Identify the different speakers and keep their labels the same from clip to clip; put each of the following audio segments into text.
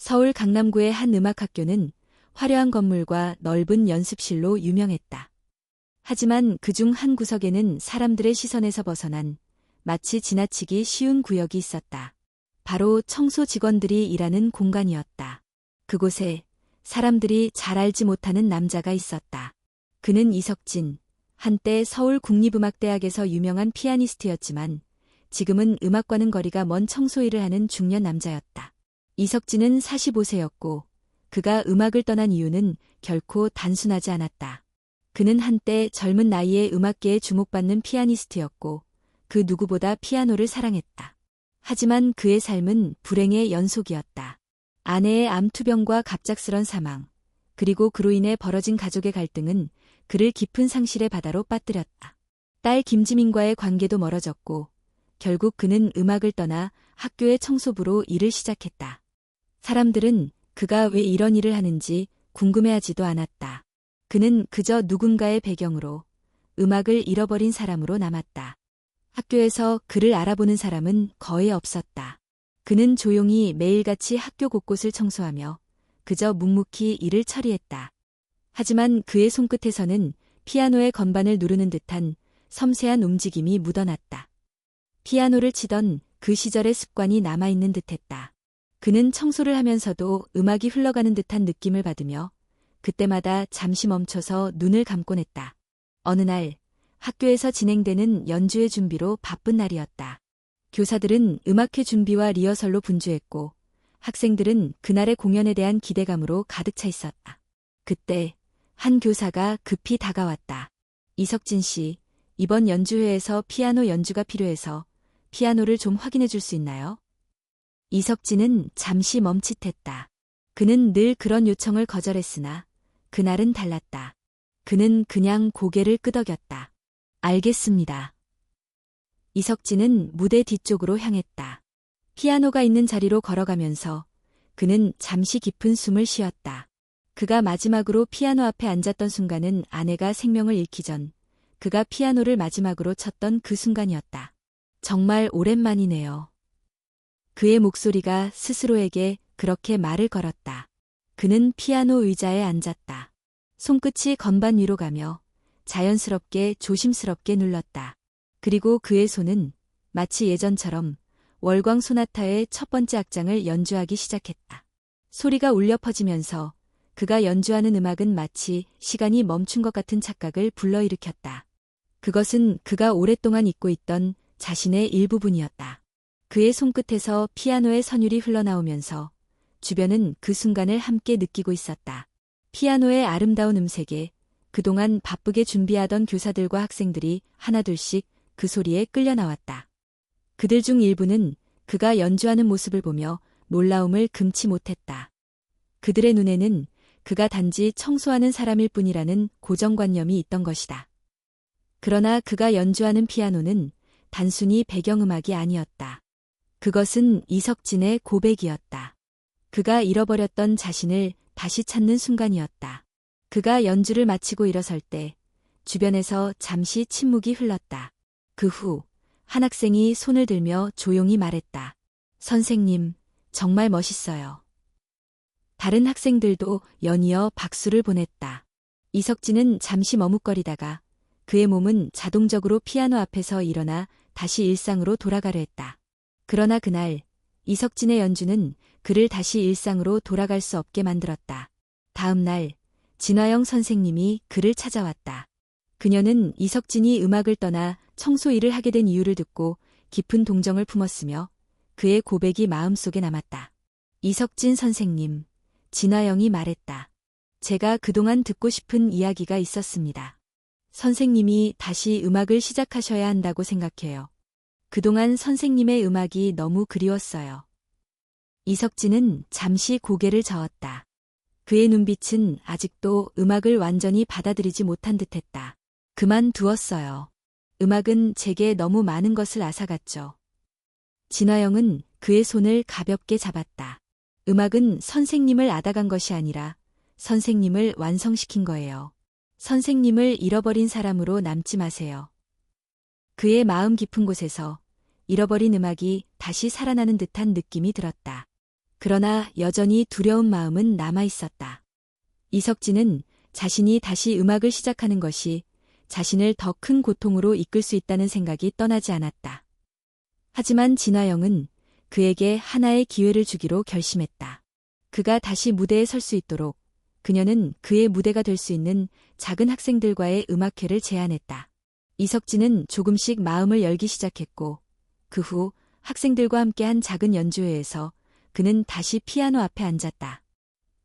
Speaker 1: 서울 강남구의 한 음악학교는 화려한 건물과 넓은 연습실로 유명했다. 하지만 그중 한 구석에는 사람들의 시선에서 벗어난 마치 지나치기 쉬운 구역이 있었다. 바로 청소 직원들이 일하는 공간이었다. 그곳에 사람들이 잘 알지 못하는 남자가 있었다. 그는 이석진, 한때 서울 국립음악대학에서 유명한 피아니스트였지만 지금은 음악과는 거리가 먼 청소 일을 하는 중년 남자였다. 이석진은 45세였고 그가 음악을 떠난 이유는 결코 단순하지 않았다. 그는 한때 젊은 나이에 음악계에 주목받는 피아니스트였고 그 누구보다 피아노를 사랑했다. 하지만 그의 삶은 불행의 연속이었다. 아내의 암투병과 갑작스런 사망, 그리고 그로 인해 벌어진 가족의 갈등은 그를 깊은 상실의 바다로 빠뜨렸다. 딸 김지민과의 관계도 멀어졌고 결국 그는 음악을 떠나 학교의 청소부로 일을 시작했다. 사람들은 그가 왜 이런 일을 하는지 궁금해하지도 않았다. 그는 그저 누군가의 배경으로 음악을 잃어버린 사람으로 남았다. 학교에서 그를 알아보는 사람은 거의 없었다. 그는 조용히 매일같이 학교 곳곳을 청소하며 그저 묵묵히 일을 처리했다. 하지만 그의 손끝에서는 피아노의 건반을 누르는 듯한 섬세한 움직임이 묻어났다. 피아노를 치던 그 시절의 습관이 남아있는 듯했다. 그는 청소를 하면서도 음악이 흘러가는 듯한 느낌을 받으며 그때마다 잠시 멈춰서 눈을 감곤 했다. 어느 날 학교에서 진행되는 연주회 준비로 바쁜 날이었다. 교사들은 음악회 준비와 리허설로 분주했고 학생들은 그날의 공연에 대한 기대감으로 가득 차 있었다. 그때 한 교사가 급히 다가왔다. 이석진 씨, 이번 연주회에서 피아노 연주가 필요해서 피아노를 좀 확인해 줄 수 있나요? 이석진은 잠시 멈칫했다. 그는 늘 그런 요청을 거절했으나 그날은 달랐다. 그는 그냥 고개를 끄덕였다. 알겠습니다. 이석진은 무대 뒤쪽으로 향했다. 피아노가 있는 자리로 걸어가면서 그는 잠시 깊은 숨을 쉬었다. 그가 마지막으로 피아노 앞에 앉았던 순간은 아내가 생명을 잃기 전 그가 피아노를 마지막으로 쳤던 그 순간이었다. 정말 오랜만이네요. 그의 목소리가 스스로에게 그렇게 말을 걸었다. 그는 피아노 의자에 앉았다. 손끝이 건반 위로 가며 자연스럽게 조심스럽게 눌렀다. 그리고 그의 손은 마치 예전처럼 월광 소나타의 첫 번째 악장을 연주하기 시작했다. 소리가 울려 퍼지면서 그가 연주하는 음악은 마치 시간이 멈춘 것 같은 착각을 불러일으켰다. 그것은 그가 오랫동안 잊고 있던 자신의 일부분이었다. 그의 손끝에서 피아노의 선율이 흘러나오면서 주변은 그 순간을 함께 느끼고 있었다. 피아노의 아름다운 음색에 그동안 바쁘게 준비하던 교사들과 학생들이 하나둘씩 그 소리에 끌려 나왔다. 그들 중 일부는 그가 연주하는 모습을 보며 놀라움을 금치 못했다. 그들의 눈에는 그가 단지 청소하는 사람일 뿐이라는 고정관념이 있던 것이다. 그러나 그가 연주하는 피아노는 단순히 배경음악이 아니었다. 그것은 이석진의 고백이었다. 그가 잃어버렸던 자신을 다시 찾는 순간이었다. 그가 연주를 마치고 일어설 때 주변에서 잠시 침묵이 흘렀다. 그 후 한 학생이 손을 들며 조용히 말했다. 선생님, 정말 멋있어요. 다른 학생들도 연이어 박수를 보냈다. 이석진은 잠시 머뭇거리다가 그의 몸은 자동적으로 피아노 앞에서 일어나 다시 일상으로 돌아가려 했다. 그러나 그날 이석진의 연주는 그를 다시 일상으로 돌아갈 수 없게 만들었다. 다음 날 진화영 선생님이 그를 찾아왔다. 그녀는 이석진이 음악을 떠나 청소 일을 하게 된 이유를 듣고 깊은 동정을 품었으며 그의 고백이 마음속에 남았다. 이석진 선생님, 진화영이 말했다. 제가 그동안 듣고 싶은 이야기가 있었습니다. 선생님이 다시 음악을 시작하셔야 한다고 생각해요. 그동안 선생님의 음악이 너무 그리웠어요. 이석진은 잠시 고개를 저었다. 그의 눈빛은 아직도 음악을 완전히 받아들이지 못한 듯했다. 그만두었어요. 음악은 제게 너무 많은 것을 앗아갔죠. 진화영은 그의 손을 가볍게 잡았다. 음악은 선생님을 앗아간 것이 아니라 선생님을 완성시킨 거예요. 선생님을 잃어버린 사람으로 남지 마세요. 그의 마음 깊은 곳에서 잃어버린 음악이 다시 살아나는 듯한 느낌이 들었다. 그러나 여전히 두려운 마음은 남아 있었다. 이석진은 자신이 다시 음악을 시작하는 것이 자신을 더 큰 고통으로 이끌 수 있다는 생각이 떠나지 않았다. 하지만 진화영은 그에게 하나의 기회를 주기로 결심했다. 그가 다시 무대에 설 수 있도록 그녀는 그의 무대가 될 수 있는 작은 학생들과의 음악회를 제안했다. 이석진은 조금씩 마음을 열기 시작했고 그 후 학생들과 함께한 작은 연주회에서 그는 다시 피아노 앞에 앉았다.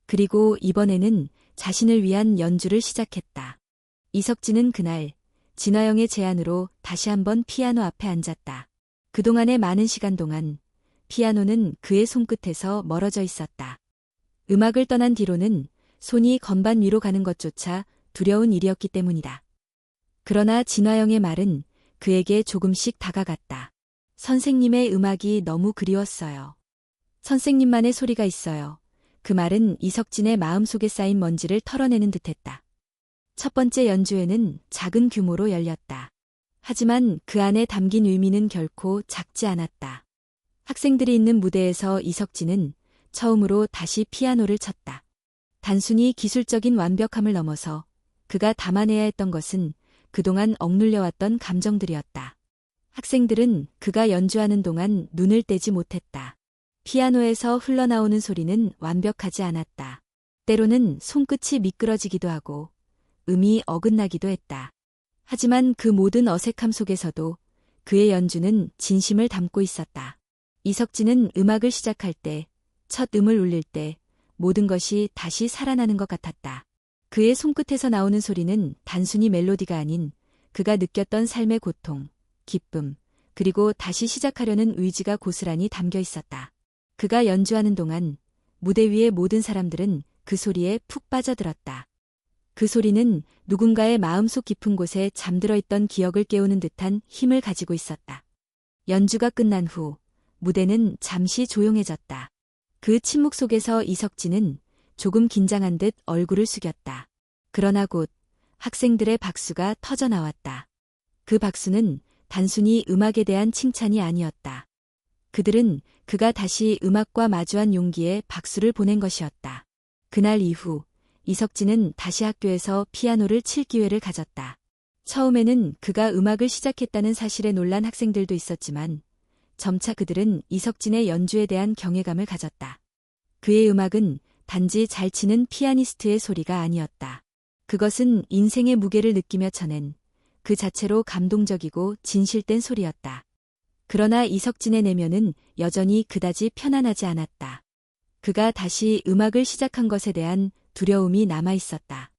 Speaker 1: 그리고 이번에는 자신을 위한 연주를 시작했다. 이석진은 그날 진화영의 제안으로 다시 한번 피아노 앞에 앉았다. 그동안의 많은 시간 동안 피아노는 그의 손끝에서 멀어져 있었다. 음악을 떠난 뒤로는 손이 건반 위로 가는 것조차 두려운 일이었기 때문이다. 그러나 진화영의 말은 그에게 조금씩 다가갔다. 선생님의 음악이 너무 그리웠어요. 선생님만의 소리가 있어요. 그 말은 이석진의 마음속에 쌓인 먼지를 털어내는 듯했다. 첫 번째 연주회는 작은 규모로 열렸다. 하지만 그 안에 담긴 의미는 결코 작지 않았다. 학생들이 있는 무대에서 이석진은 처음으로 다시 피아노를 쳤다. 단순히 기술적인 완벽함을 넘어서 그가 담아내야 했던 것은 그동안 억눌려왔던 감정들이었다. 학생들은 그가 연주하는 동안 눈을 떼지 못했다. 피아노에서 흘러나오는 소리는 완벽하지 않았다. 때로는 손끝이 미끄러지기도 하고 음이 어긋나기도 했다. 하지만 그 모든 어색함 속에서도 그의 연주는 진심을 담고 있었다. 이석진은 음악을 시작할 때, 첫 음을 울릴 때 모든 것이 다시 살아나는 것 같았다. 그의 손끝에서 나오는 소리는 단순히 멜로디가 아닌 그가 느꼈던 삶의 고통, 기쁨, 그리고 다시 시작하려는 의지가 고스란히 담겨 있었다. 그가 연주하는 동안 무대 위의 모든 사람들은 그 소리에 푹 빠져들었다. 그 소리는 누군가의 마음속 깊은 곳에 잠들어 있던 기억을 깨우는 듯한 힘을 가지고 있었다. 연주가 끝난 후 무대는 잠시 조용해졌다. 그 침묵 속에서 이석진은 조금 긴장한 듯 얼굴을 숙였다. 그러나 곧 학생들의 박수가 터져나왔다. 그 박수는 단순히 음악에 대한 칭찬이 아니었다. 그들은 그가 다시 음악과 마주한 용기에 박수를 보낸 것이었다. 그날 이후 이석진은 다시 학교에서 피아노를 칠 기회를 가졌다. 처음에는 그가 음악을 시작했다는 사실에 놀란 학생들도 있었지만 점차 그들은 이석진의 연주에 대한 경외감을 가졌다. 그의 음악은 단지 잘 치는 피아니스트의 소리가 아니었다. 그것은 인생의 무게를 느끼며 쳐낸 그 자체로 감동적이고 진실된 소리였다. 그러나 이석진의 내면은 여전히 그다지 편안하지 않았다. 그가 다시 음악을 시작한 것에 대한 두려움이 남아 있었다.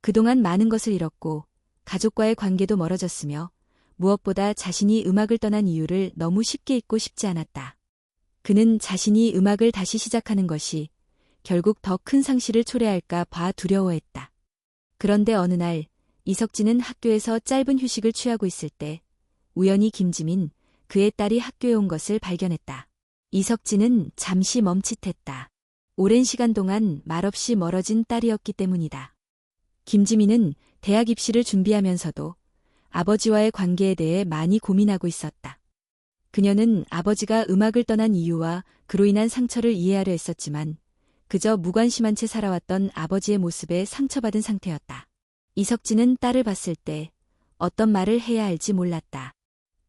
Speaker 1: 그동안 많은 것을 잃었고 가족과의 관계도 멀어졌으며 무엇보다 자신이 음악을 떠난 이유를 너무 쉽게 잊고 싶지 않았다. 그는 자신이 음악을 다시 시작하는 것이 결국 더 큰 상실을 초래할까 봐 두려워했다. 그런데 어느 날 이석진은 학교에서 짧은 휴식을 취하고 있을 때 우연히 김지민, 그의 딸이 학교에 온 것을 발견했다. 이석진은 잠시 멈칫했다. 오랜 시간 동안 말없이 멀어진 딸이었기 때문이다. 김지민은 대학 입시를 준비하면서도 아버지와의 관계에 대해 많이 고민하고 있었다. 그녀는 아버지가 음악을 떠난 이유와 그로 인한 상처를 이해하려 했었지만 그저 무관심한 채 살아왔던 아버지의 모습에 상처받은 상태였다. 이석진은 딸을 봤을 때 어떤 말을 해야 할지 몰랐다.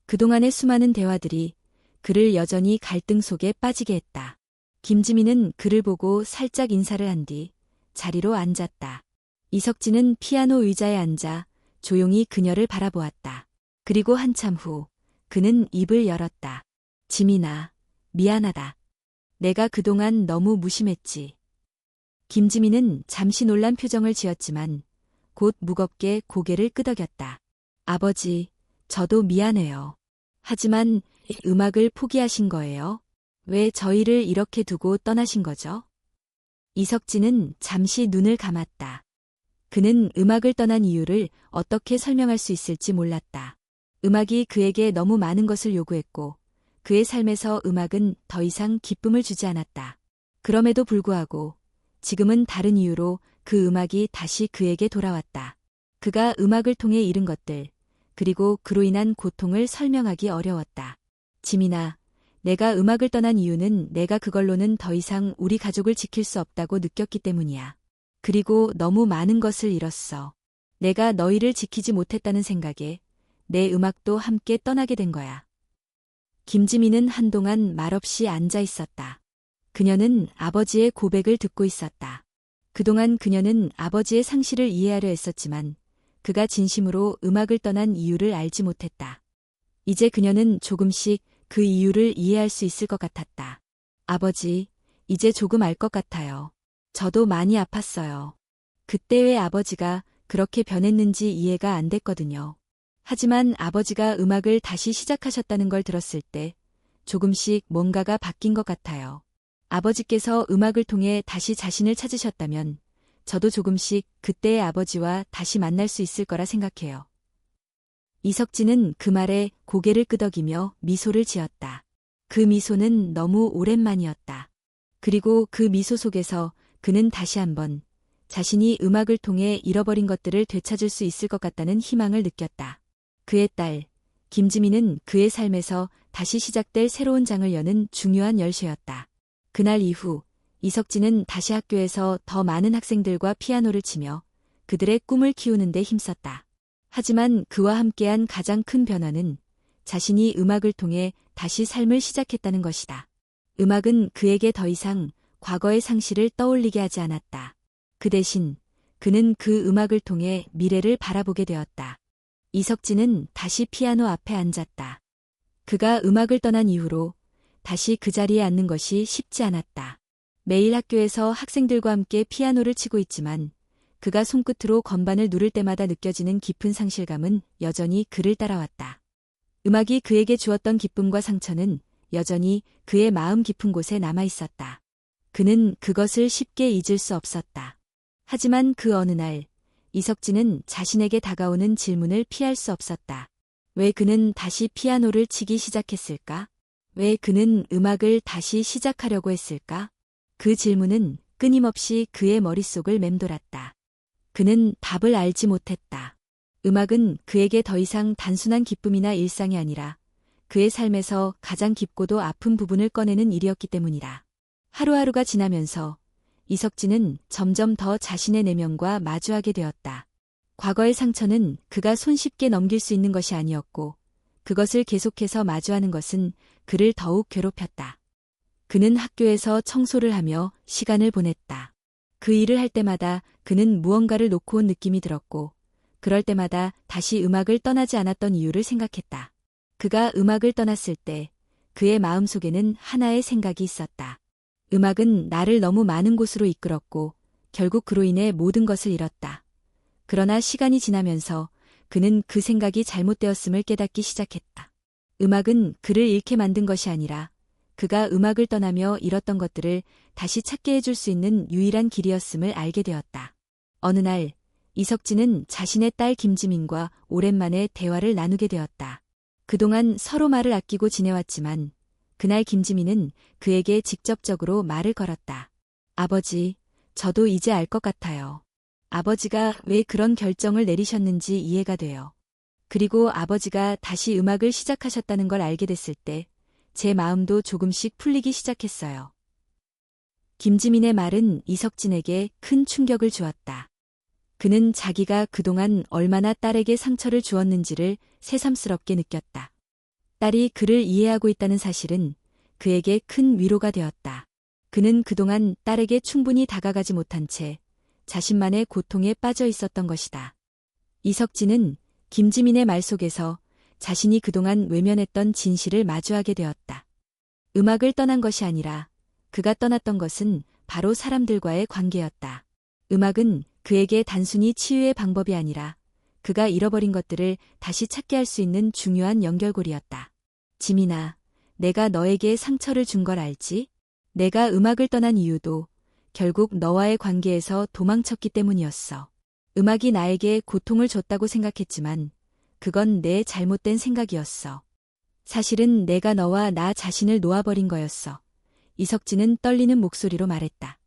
Speaker 1: 그동안의 수많은 대화들이 그를 여전히 갈등 속에 빠지게 했다. 김지민은 그를 보고 살짝 인사를 한 뒤 자리로 앉았다. 이석진은 피아노 의자에 앉아 조용히 그녀를 바라보았다. 그리고 한참 후 그는 입을 열었다. 지민아, 미안하다. 내가 그동안 너무 무심했지. 김지민은 잠시 놀란 표정을 지었지만 곧 무겁게 고개를 끄덕였다. 아버지, 저도 미안해요. 하지만 음악을 포기하신 거예요? 왜 저희를 이렇게 두고 떠나신 거죠? 이석진은 잠시 눈을 감았다. 그는 음악을 떠난 이유를 어떻게 설명할 수 있을지 몰랐다. 음악이 그에게 너무 많은 것을 요구했고 그의 삶에서 음악은 더 이상 기쁨을 주지 않았다. 그럼에도 불구하고 지금은 다른 이유로 그 음악이 다시 그에게 돌아왔다. 그가 음악을 통해 잃은 것들, 그리고 그로 인한 고통을 설명하기 어려웠다. 지민아, 내가 음악을 떠난 이유는 내가 그걸로는 더 이상 우리 가족을 지킬 수 없다고 느꼈기 때문이야. 그리고 너무 많은 것을 잃었어. 내가 너희를 지키지 못했다는 생각에 내 음악도 함께 떠나게 된 거야. 김지민은 한동안 말없이 앉아 있었다. 그녀는 아버지의 고백을 듣고 있었다. 그동안 그녀는 아버지의 상실을 이해하려 했었지만 그가 진심으로 음악을 떠난 이유를 알지 못했다. 이제 그녀는 조금씩 그 이유를 이해할 수 있을 것 같았다. 아버지, 이제 조금 알 것 같아요. 저도 많이 아팠어요. 그때 왜 아버지가 그렇게 변했는지 이해가 안 됐거든요. 하지만 아버지가 음악을 다시 시작하셨다는 걸 들었을 때 조금씩 뭔가가 바뀐 것 같아요. 아버지께서 음악을 통해 다시 자신을 찾으셨다면 저도 조금씩 그때의 아버지와 다시 만날 수 있을 거라 생각해요. 이석진은 그 말에 고개를 끄덕이며 미소를 지었다. 그 미소는 너무 오랜만이었다. 그리고 그 미소 속에서 그는 다시 한번 자신이 음악을 통해 잃어버린 것들을 되찾을 수 있을 것 같다는 희망을 느꼈다. 그의 딸, 김지민은 그의 삶에서 다시 시작될 새로운 장을 여는 중요한 열쇠였다. 그날 이후 이석진은 다시 학교에서 더 많은 학생들과 피아노를 치며 그들의 꿈을 키우는 데 힘썼다. 하지만 그와 함께한 가장 큰 변화는 자신이 음악을 통해 다시 삶을 시작했다는 것이다. 음악은 그에게 더 이상 과거의 상실을 떠올리게 하지 않았다. 그 대신 그는 그 음악을 통해 미래를 바라보게 되었다. 이석진은 다시 피아노 앞에 앉았다. 그가 음악을 떠난 이후로 다시 그 자리에 앉는 것이 쉽지 않았다. 매일 학교에서 학생들과 함께 피아노를 치고 있지만 그가 손끝으로 건반을 누를 때마다 느껴지는 깊은 상실감은 여전히 그를 따라왔다. 음악이 그에게 주었던 기쁨과 상처는 여전히 그의 마음 깊은 곳에 남아 있었다. 그는 그것을 쉽게 잊을 수 없었다. 하지만 그 어느 날 이석진은 자신에게 다가오는 질문을 피할 수 없었다. 왜 그는 다시 피아노를 치기 시작했을까? 왜 그는 음악을 다시 시작하려고 했을까? 그 질문은 끊임없이 그의 머릿속을 맴돌았다. 그는 답을 알지 못했다. 음악은 그에게 더 이상 단순한 기쁨이나 일상이 아니라 그의 삶에서 가장 깊고도 아픈 부분을 꺼내는 일이었기 때문이다. 하루하루가 지나면서 이석진은 점점 더 자신의 내면과 마주하게 되었다. 과거의 상처는 그가 손쉽게 넘길 수 있는 것이 아니었고 그것을 계속해서 마주하는 것은 그를 더욱 괴롭혔다. 그는 학교에서 청소를 하며 시간을 보냈다. 그 일을 할 때마다 그는 무언가를 놓고 온 느낌이 들었고 그럴 때마다 다시 음악을 떠나지 않았던 이유를 생각했다. 그가 음악을 떠났을 때 그의 마음속에는 하나의 생각이 있었다. 음악은 나를 너무 많은 곳으로 이끌었고 결국 그로 인해 모든 것을 잃었다. 그러나 시간이 지나면서 그는 그 생각이 잘못되었음을 깨닫기 시작했다. 음악은 그를 잃게 만든 것이 아니라 그가 음악을 떠나며 잃었던 것들을 다시 찾게 해줄 수 있는 유일한 길이었음을 알게 되었다. 어느 날 이석진은 자신의 딸 김지민과 오랜만에 대화를 나누게 되었다. 그동안 서로 말을 아끼고 지내왔지만 그날 김지민은 그에게 직접적으로 말을 걸었다. 아버지, 저도 이제 알 것 같아요. 아버지가 왜 그런 결정을 내리셨는지 이해가 돼요. 그리고 아버지가 다시 음악을 시작하셨다는 걸 알게 됐을 때 제 마음도 조금씩 풀리기 시작했어요. 김지민의 말은 이석진에게 큰 충격을 주었다. 그는 자기가 그동안 얼마나 딸에게 상처를 주었는지를 새삼스럽게 느꼈다. 딸이 그를 이해하고 있다는 사실은 그에게 큰 위로가 되었다. 그는 그동안 딸에게 충분히 다가가지 못한 채 자신만의 고통에 빠져 있었던 것이다. 이석진은 김지민의 말 속에서 자신이 그동안 외면했던 진실을 마주하게 되었다. 음악을 떠난 것이 아니라 그가 떠났던 것은 바로 사람들과의 관계였다. 음악은 그에게 단순히 치유의 방법이 아니라 그가 잃어버린 것들을 다시 찾게 할 수 있는 중요한 연결고리였다. 지민아, 내가 너에게 상처를 준 걸 알지? 내가 음악을 떠난 이유도 결국 너와의 관계에서 도망쳤기 때문이었어. 음악이 나에게 고통을 줬다고 생각했지만 그건 내 잘못된 생각이었어. 사실은 내가 너와 나 자신을 놓아버린 거였어. 이석진은 떨리는 목소리로 말했다.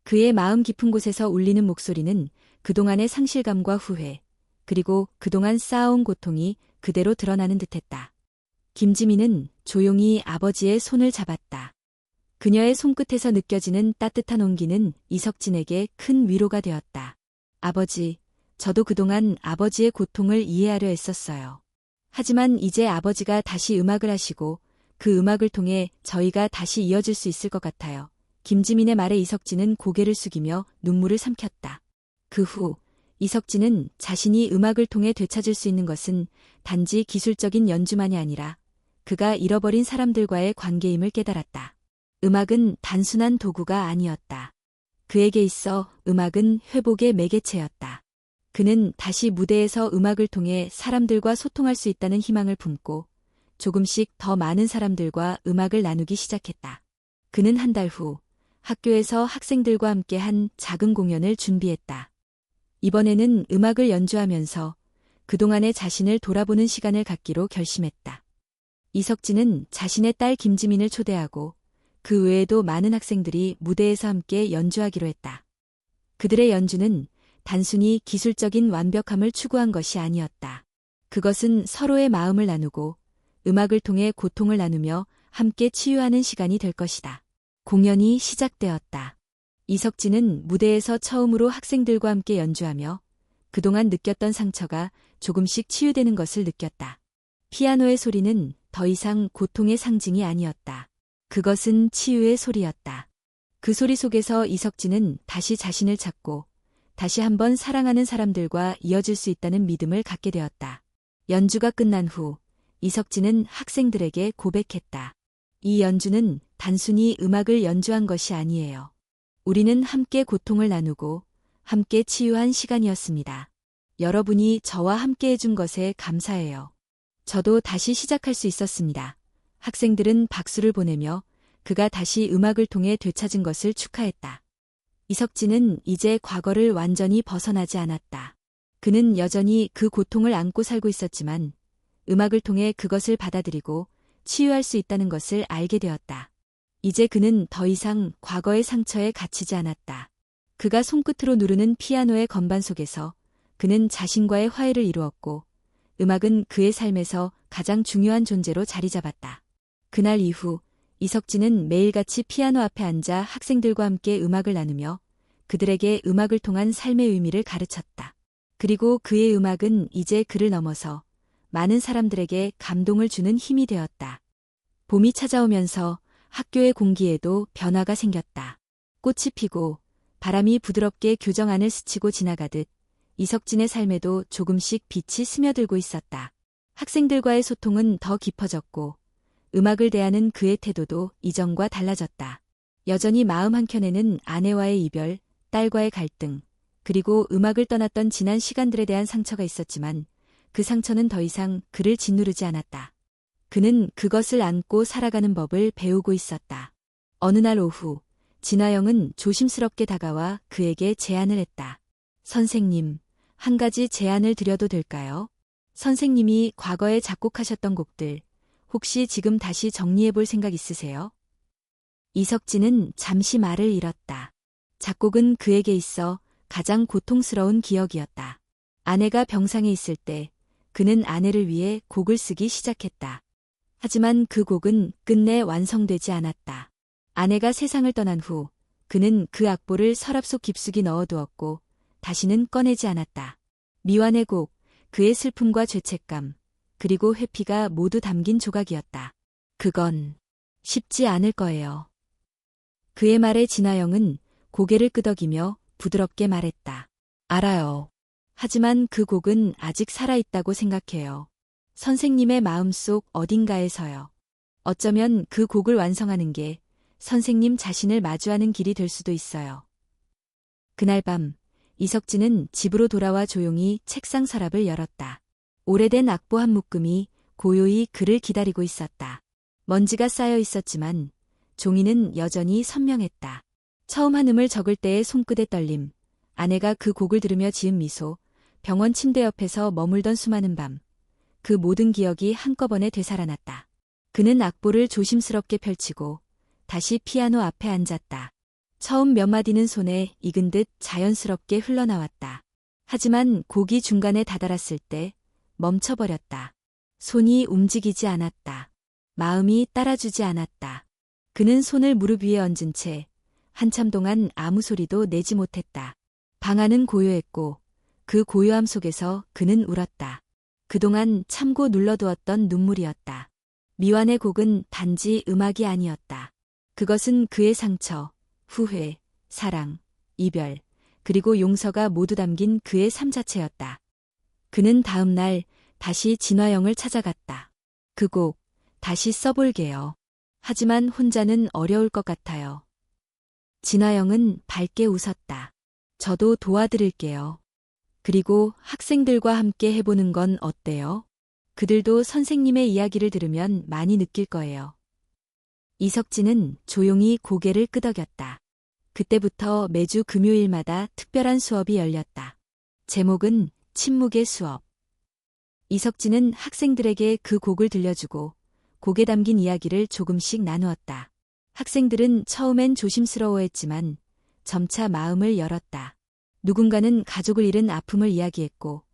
Speaker 1: 그의 마음 깊은 곳에서 울리는 목소리는 그동안의 상실감과 후회, 그리고 그동안 쌓아온 고통이 그대로 드러나는 듯했다. 김지민은 조용히 아버지의 손을 잡았다. 그녀의 손끝에서 느껴지는 따뜻한 온기는 이석진에게 큰 위로가 되었다. 아버지, 저도 그동안 아버지의 고통을 이해하려 애썼어요. 하지만 이제 아버지가 다시 음악을 하시고 그 음악을 통해 저희가 다시 이어질 수 있을 것 같아요. 김지민의 말에 이석진은 고개를 숙이며 눈물을 삼켰다. 그 후 이석진은 자신이 음악을 통해 되찾을 수 있는 것은 단지 기술적인 연주만이 아니라 그가 잃어버린 사람들과의 관계임을 깨달았다. 음악은 단순한 도구가 아니었다. 그에게 있어 음악은 회복의 매개체였다. 그는 다시 무대에서 음악을 통해 사람들과 소통할 수 있다는 희망을 품고 조금씩 더 많은 사람들과 음악을 나누기 시작했다. 그는 한 달 후 학교에서 학생들과 함께 한 작은 공연을 준비했다. 이번에는 음악을 연주하면서 그동안의 자신을 돌아보는 시간을 갖기로 결심했다. 이석진은 자신의 딸 김지민을 초대하고 그 외에도 많은 학생들이 무대에서 함께 연주하기로 했다. 그들의 연주는 단순히 기술적인 완벽함을 추구한 것이 아니었다. 그것은 서로의 마음을 나누고 음악을 통해 고통을 나누며 함께 치유하는 시간이 될 것이다. 공연이 시작되었다. 이석진은 무대에서 처음으로 학생들과 함께 연주하며 그동안 느꼈던 상처가 조금씩 치유되는 것을 느꼈다. 피아노의 소리는 더 이상 고통의 상징이 아니었다. 그것은 치유의 소리였다. 그 소리 속에서 이석진은 다시 자신을 찾고 다시 한번 사랑하는 사람들과 이어질 수 있다는 믿음을 갖게 되었다. 연주가 끝난 후 이석진은 학생들에게 고백했다. 이 연주는 단순히 음악을 연주한 것이 아니에요. 우리는 함께 고통을 나누고 함께 치유한 시간이었습니다. 여러분이 저와 함께 해준 것에 감사해요. 저도 다시 시작할 수 있었습니다. 학생들은 박수를 보내며 그가 다시 음악을 통해 되찾은 것을 축하했다. 이석진은 이제 과거를 완전히 벗어나지 않았다. 그는 여전히 그 고통을 안고 살고 있었지만 음악을 통해 그것을 받아들이고 치유할 수 있다는 것을 알게 되었다. 이제 그는 더 이상 과거의 상처에 갇히지 않았다. 그가 손끝으로 누르는 피아노의 건반 속에서 그는 자신과의 화해를 이루었고 음악은 그의 삶에서 가장 중요한 존재로 자리 잡았다. 그날 이후 이석진은 매일같이 피아노 앞에 앉아 학생들과 함께 음악을 나누며 그들에게 음악을 통한 삶의 의미를 가르쳤다. 그리고 그의 음악은 이제 그를 넘어서 많은 사람들에게 감동을 주는 힘이 되었다. 봄이 찾아오면서 학교의 공기에도 변화가 생겼다. 꽃이 피고 바람이 부드럽게 교정안을 스치고 지나가듯 이석진의 삶에도 조금씩 빛이 스며들고 있었다. 학생들과의 소통은 더 깊어졌고 음악을 대하는 그의 태도도 이전과 달라졌다. 여전히 마음 한켠에는 아내와의 이별, 딸과의 갈등, 그리고 음악을 떠났던 지난 시간들에 대한 상처가 있었지만 그 상처는 더 이상 그를 짓누르지 않았다. 그는 그것을 안고 살아가는 법을 배우고 있었다. 어느 날 오후, 진아영은 조심스럽게 다가와 그에게 제안을 했다. 선생님, 한 가지 제안을 드려도 될까요? 선생님이 과거에 작곡하셨던 곡들, 혹시 지금 다시 정리해 볼 생각 있으세요? 이석진은 잠시 말을 잃었다. 작곡은 그에게 있어 가장 고통스러운 기억이었다. 아내가 병상에 있을 때 그는 아내를 위해 곡을 쓰기 시작했다. 하지만 그 곡은 끝내 완성되지 않았다. 아내가 세상을 떠난 후 그는 그 악보를 서랍 속 깊숙이 넣어두었고 다시는 꺼내지 않았다. 미완의 곡, 그의 슬픔과 죄책감, 그리고 회피가 모두 담긴 조각이었다. 그건 쉽지 않을 거예요. 그의 말에 진아영은 고개를 끄덕이며 부드럽게 말했다. 알아요. 하지만 그 곡은 아직 살아있다고 생각해요. 선생님의 마음속 어딘가에서요. 어쩌면 그 곡을 완성하는 게 선생님 자신을 마주하는 길이 될 수도 있어요. 그날 밤, 이석진은 집으로 돌아와 조용히 책상 서랍을 열었다. 오래된 악보 한 묶음이 고요히 그를 기다리고 있었다. 먼지가 쌓여 있었지만 종이는 여전히 선명했다. 처음 한 음을 적을 때의 손끝의 떨림, 아내가 그 곡을 들으며 지은 미소, 병원 침대 옆에서 머물던 수많은 밤, 그 모든 기억이 한꺼번에 되살아났다. 그는 악보를 조심스럽게 펼치고 다시 피아노 앞에 앉았다. 처음 몇 마디는 손에 익은 듯 자연스럽게 흘러나왔다. 하지만 곡이 중간에 다다랐을 때 멈춰버렸다. 손이 움직이지 않았다. 마음이 따라주지 않았다. 그는 손을 무릎 위에 얹은 채 한참 동안 아무 소리도 내지 못했다. 방 안은 고요했고 그 고요함 속에서 그는 울었다. 그동안 참고 눌러두었던 눈물이었다. 미완의 곡은 단지 음악이 아니었다. 그것은 그의 상처, 후회, 사랑, 이별, 그리고 용서가 모두 담긴 그의 삶 자체였다. 그는 다음 날 다시 진화영을 찾아갔다. 그 곡 다시 써볼게요. 하지만 혼자는 어려울 것 같아요. 진화영은 밝게 웃었다. 저도 도와드릴게요. 그리고 학생들과 함께 해보는 건 어때요? 그들도 선생님의 이야기를 들으면 많이 느낄 거예요. 이석진은 조용히 고개를 끄덕였다. 그때부터 매주 금요일마다 특별한 수업이 열렸다. 제목은 침묵의 수업. 이석진은 학생들에게 그 곡을 들려주고 곡에 담긴 이야기를 조금씩 나누었다. 학생들은 처음엔 조심스러워했지만 점차 마음을 열었다. 누군가는 가족을 잃은 아픔을 이야기했고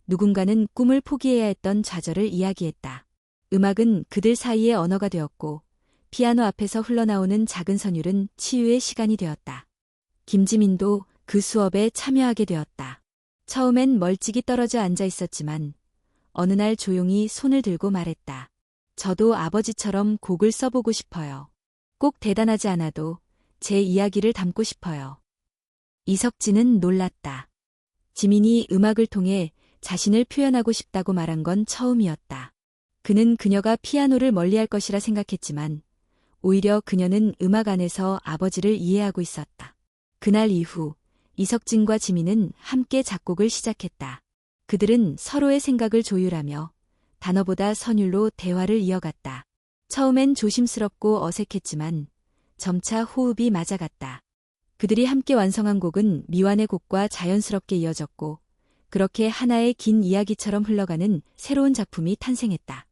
Speaker 1: 누군가는 꿈을 포기해야 했던 좌절을 이야기했다. 음악은 그들 사이의 언어가 되었고 피아노 앞에서 흘러나오는 작은 선율은 치유의 시간이 되었다. 김지민도 그 수업에 참여하게 되었다. 처음엔 멀찍이 떨어져 앉아 있었지만 어느 날 조용히 손을 들고 말했다. 저도 아버지처럼 곡을 써보고 싶어요. 꼭 대단하지 않아도 제 이야기를 담고 싶어요. 이석진은 놀랐다. 지민이 음악을 통해 자신을 표현하고 싶다고 말한 건 처음이었다. 그는 그녀가 피아노를 멀리할 것이라 생각했지만 오히려 그녀는 음악 안에서 아버지를 이해하고 있었다. 그날 이후 이석진과 지민은 함께 작곡을 시작했다. 그들은 서로의 생각을 조율하며 단어보다 선율로 대화를 이어갔다. 처음엔 조심스럽고 어색했지만 점차 호흡이 맞아갔다. 그들이 함께 완성한 곡은 미완의 곡과 자연스럽게 이어졌고 그렇게 하나의 긴 이야기처럼 흘러가는 새로운 작품이 탄생했다.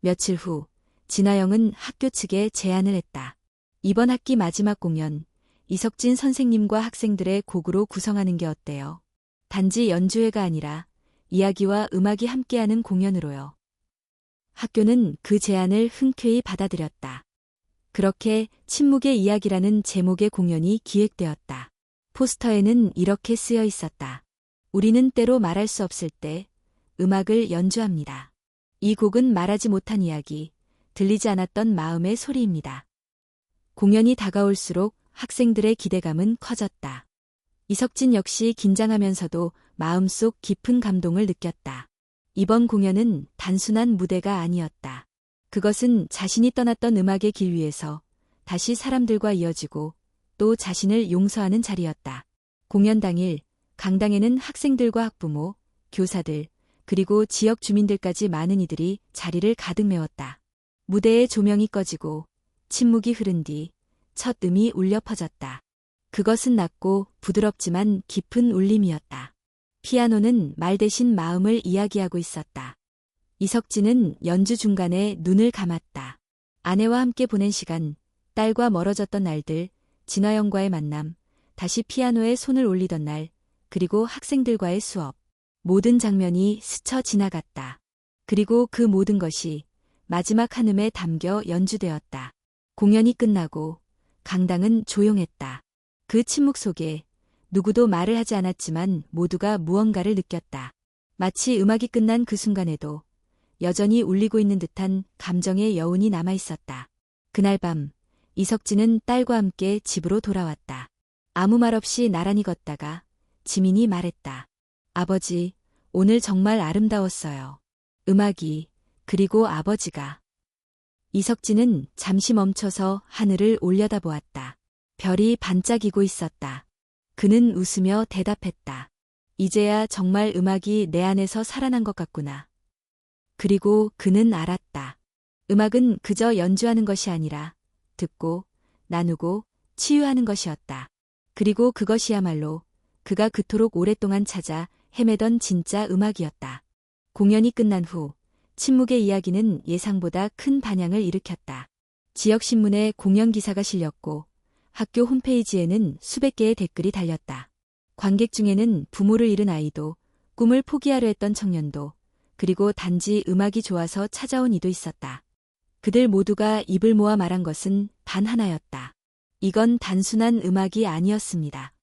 Speaker 1: 며칠 후 진아영은 학교 측에 제안을 했다. 이번 학기 마지막 공연, 이석진 선생님과 학생들의 곡으로 구성하는 게 어때요? 단지 연주회가 아니라 이야기와 음악이 함께하는 공연으로요. 학교는 그 제안을 흔쾌히 받아들였다. 그렇게 침묵의 이야기라는 제목의 공연이 기획되었다. 포스터에는 이렇게 쓰여 있었다. 우리는 때로 말할 수 없을 때 음악을 연주합니다. 이 곡은 말하지 못한 이야기, 들리지 않았던 마음의 소리입니다. 공연이 다가올수록 학생들의 기대감은 커졌다. 이석진 역시 긴장하면서도 마음속 깊은 감동을 느꼈다. 이번 공연은 단순한 무대가 아니었다. 그것은 자신이 떠났던 음악의 길 위에서 다시 사람들과 이어지고 또 자신을 용서하는 자리였다. 공연 당일 강당에는 학생들과 학부모, 교사들, 그리고 지역 주민들까지 많은 이들이 자리를 가득 메웠다. 무대의 조명이 꺼지고 침묵이 흐른 뒤 첫 음이 울려 퍼졌다. 그것은 낮고 부드럽지만 깊은 울림이었다. 피아노는 말 대신 마음을 이야기하고 있었다. 이석진은 연주 중간에 눈을 감았다. 아내와 함께 보낸 시간, 딸과 멀어졌던 날들, 진화영과의 만남, 다시 피아노에 손을 올리던 날, 그리고 학생들과의 수업. 모든 장면이 스쳐 지나갔다. 그리고 그 모든 것이 마지막 한음에 담겨 연주되었다. 공연이 끝나고 강당은 조용했다. 그 침묵 속에 누구도 말을 하지 않았지만 모두가 무언가를 느꼈다. 마치 음악이 끝난 그 순간에도 여전히 울리고 있는 듯한 감정의 여운이 남아있었다. 그날 밤 이석진은 딸과 함께 집으로 돌아왔다. 아무 말 없이 나란히 걷다가 지민이 말했다. 아버지, 오늘 정말 아름다웠어요. 음악이, 그리고 아버지가. 이석진은 잠시 멈춰서 하늘을 올려다보았다. 별이 반짝이고 있었다. 그는 웃으며 대답했다. 이제야 정말 음악이 내 안에서 살아난 것 같구나. 그리고 그는 알았다. 음악은 그저 연주하는 것이 아니라 듣고, 나누고, 치유하는 것이었다. 그리고 그것이야말로 그가 그토록 오랫동안 찾아 헤매던 진짜 음악이었다. 공연이 끝난 후 침묵의 이야기는 예상보다 큰 반향을 일으켰다. 지역신문에 공연 기사가 실렸고 학교 홈페이지에는 수백 개의 댓글이 달렸다. 관객 중에는 부모를 잃은 아이도, 꿈을 포기하려 했던 청년도, 그리고 단지 음악이 좋아서 찾아온 이도 있었다. 그들 모두가 입을 모아 말한 것은 단 하나였다. 이건 단순한 음악이 아니었습니다.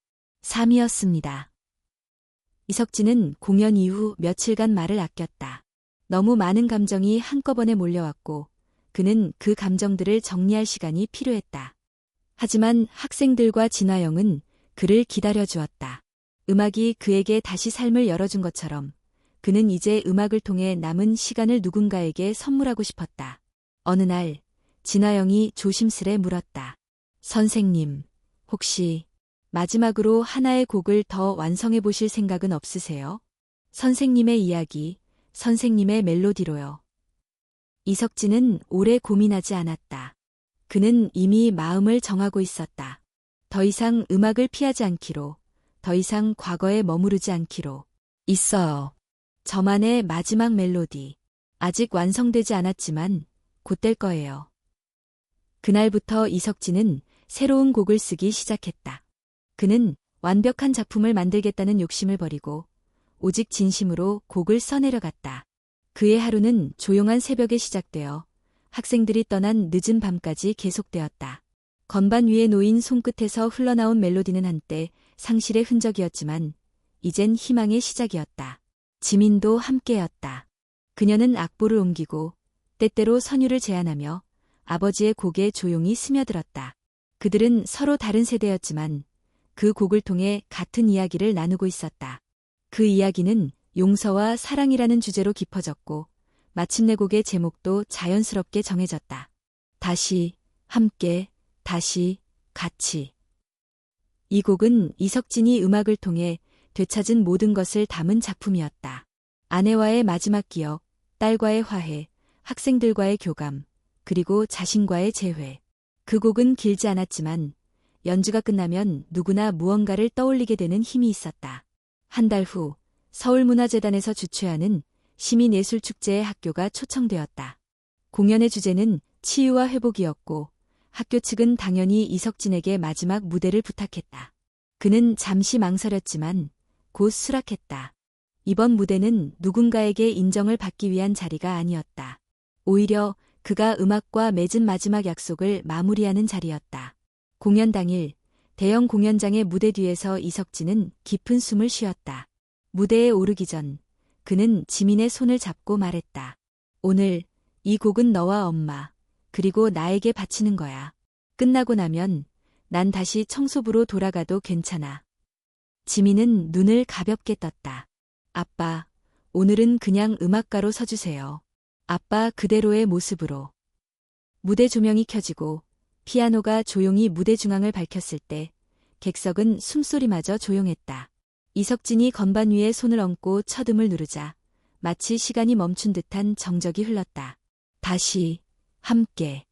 Speaker 1: 삶이었습니다. 이석진은 공연 이후 며칠간 말을 아꼈다. 너무 많은 감정이 한꺼번에 몰려왔고 그는 그 감정들을 정리할 시간이 필요했다. 하지만 학생들과 진화영은 그를 기다려주었다. 음악이 그에게 다시 삶을 열어준 것처럼 그는 이제 음악을 통해 남은 시간을 누군가에게 선물하고 싶었다. 어느 날 진화영이 조심스레 물었다. 선생님, 혹시 마지막으로 하나의 곡을 더 완성해 보실 생각은 없으세요? 선생님의 이야기, 선생님의 멜로디로요. 이석진은 오래 고민하지 않았다. 그는 이미 마음을 정하고 있었다. 더 이상 음악을 피하지 않기로, 더 이상 과거에 머무르지 않기로. 있어요. 저만의 마지막 멜로디. 아직 완성되지 않았지만 곧 될 거예요. 그날부터 이석진은 새로운 곡을 쓰기 시작했다. 그는 완벽한 작품을 만들겠다는 욕심을 버리고 오직 진심으로 곡을 써내려갔다. 그의 하루는 조용한 새벽에 시작되어 학생들이 떠난 늦은 밤까지 계속되었다. 건반 위에 놓인 손끝에서 흘러나온 멜로디는 한때 상실의 흔적이었지만 이젠 희망의 시작이었다. 지민도 함께였다. 그녀는 악보를 옮기고 때때로 선율을 제안하며 아버지의 곡에 조용히 스며들었다. 그들은 서로 다른 세대였지만 그 곡을 통해 같은 이야기를 나누고 있었다. 그 이야기는 용서와 사랑이라는 주제로 깊어졌고 마침내 곡의 제목도 자연스럽게 정해졌다. 다시, 함께, 다시, 같이. 이 곡은 이석진이 음악을 통해 되찾은 모든 것을 담은 작품이었다. 아내와의 마지막 기억, 딸과의 화해, 학생들과의 교감, 그리고 자신과의 재회. 그 곡은 길지 않았지만 연주가 끝나면 누구나 무언가를 떠올리게 되는 힘이 있었다. 한 달 후 서울문화재단에서 주최하는 시민예술축제에 학교가 초청되었다. 공연의 주제는 치유와 회복이었고 학교 측은 당연히 이석진에게 마지막 무대를 부탁했다. 그는 잠시 망설였지만 곧 수락했다. 이번 무대는 누군가에게 인정을 받기 위한 자리가 아니었다. 오히려 그가 음악과 맺은 마지막 약속을 마무리하는 자리였다. 공연 당일 대형 공연장의 무대 뒤에서 이석진은 깊은 숨을 쉬었다. 무대에 오르기 전 그는 지민의 손을 잡고 말했다. 오늘 이 곡은 너와 엄마 그리고 나에게 바치는 거야. 끝나고 나면 난 다시 청소부로 돌아가도 괜찮아. 지민은 눈을 가볍게 떴다. 아빠, 오늘은 그냥 음악가로 서주세요. 아빠 그대로의 모습으로. 무대 조명이 켜지고 피아노가 조용히 무대 중앙을 밝혔을 때 객석은 숨소리마저 조용했다. 이석진이 건반 위에 손을 얹고 첫음을 누르자 마치 시간이 멈춘 듯한 정적이 흘렀다. 다시, 함께.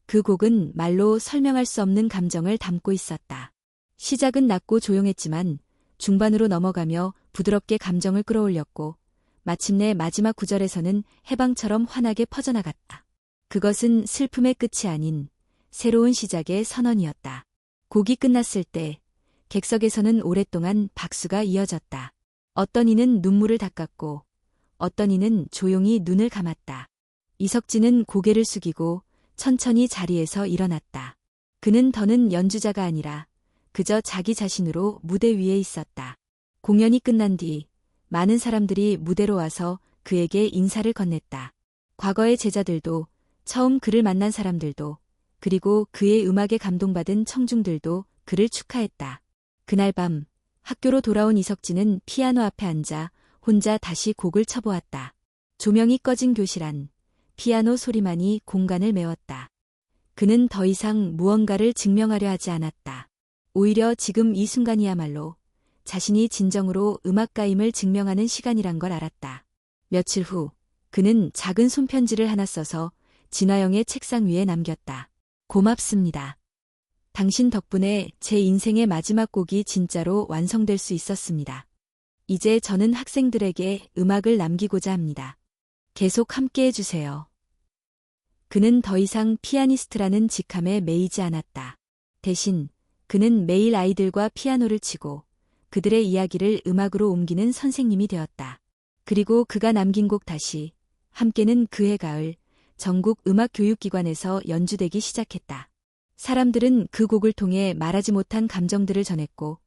Speaker 1: 그 곡은 말로 설명할 수 없는 감정을 담고 있었다. 시작은 낮고 조용했지만 중반으로 넘어가며 부드럽게 감정을 끌어올렸고 마침내 마지막 구절에서는 해방처럼 환하게 퍼져나갔다. 그것은 슬픔의 끝이 아닌 새로운 시작의 선언이었다. 곡이 끝났을 때 객석에서는 오랫동안 박수가 이어졌다. 어떤 이는 눈물을 닦았고 어떤 이는 조용히 눈을 감았다. 이석진은 고개를 숙이고 천천히 자리에서 일어났다. 그는 더는 연주자가 아니라 그저 자기 자신으로 무대 위에 있었다. 공연이 끝난 뒤 많은 사람들이 무대로 와서 그에게 인사를 건넸다. 과거의 제자들도, 처음 그를 만난 사람들도, 그리고 그의 음악에 감동받은 청중들도 그를 축하했다. 그날 밤 학교로 돌아온 이석진은 피아노 앞에 앉아 혼자 다시 곡을 쳐보았다. 조명이 꺼진 교실 안, 피아노 소리만이 공간을 메웠다. 그는 더 이상 무언가를 증명하려 하지 않았다. 오히려 지금 이 순간이야말로 자신이 진정으로 음악가임을 증명하는 시간이란 걸 알았다. 며칠 후 그는 작은 손편지를 하나 써서 진화영의 책상 위에 남겼다. 고맙습니다. 당신 덕분에 제 인생의 마지막 곡이 진짜로 완성될 수 있었습니다. 이제 저는 학생들에게 음악을 남기고자 합니다. 계속 함께해 주세요. 그는 더 이상 피아니스트라는 직함에 매이지 않았다. 대신 그는 매일 아이들과 피아노를 치고 그들의 이야기를 음악으로 옮기는 선생님이 되었다. 그리고 그가 남긴 곡 다시, 함께는 그해 가을, 전국 음악교육기관에서 연주되기 시작했다. 사람들은 그 곡을 통해 말하지 못한 감정들을 전했고,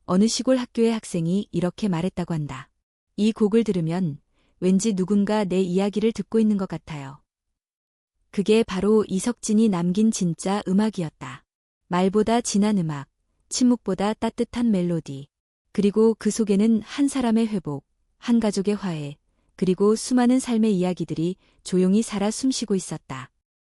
Speaker 1: 어느 시골 학교의 학생이 이렇게 말했다고 한다. 이 곡을 들으면 왠지 누군가 내 이야기를 듣고 있는 것 같아요. 그게 바로 이석진이 남긴 진짜 음악이었다. 말보다 진한 음악, 침묵보다 따뜻한 멜로디, 그리고 그 속에는 한 사람의 회복, 한 가족의 화해, 그리고 수많은 삶의 이야기들이 조용히 살아 숨쉬고 있었다.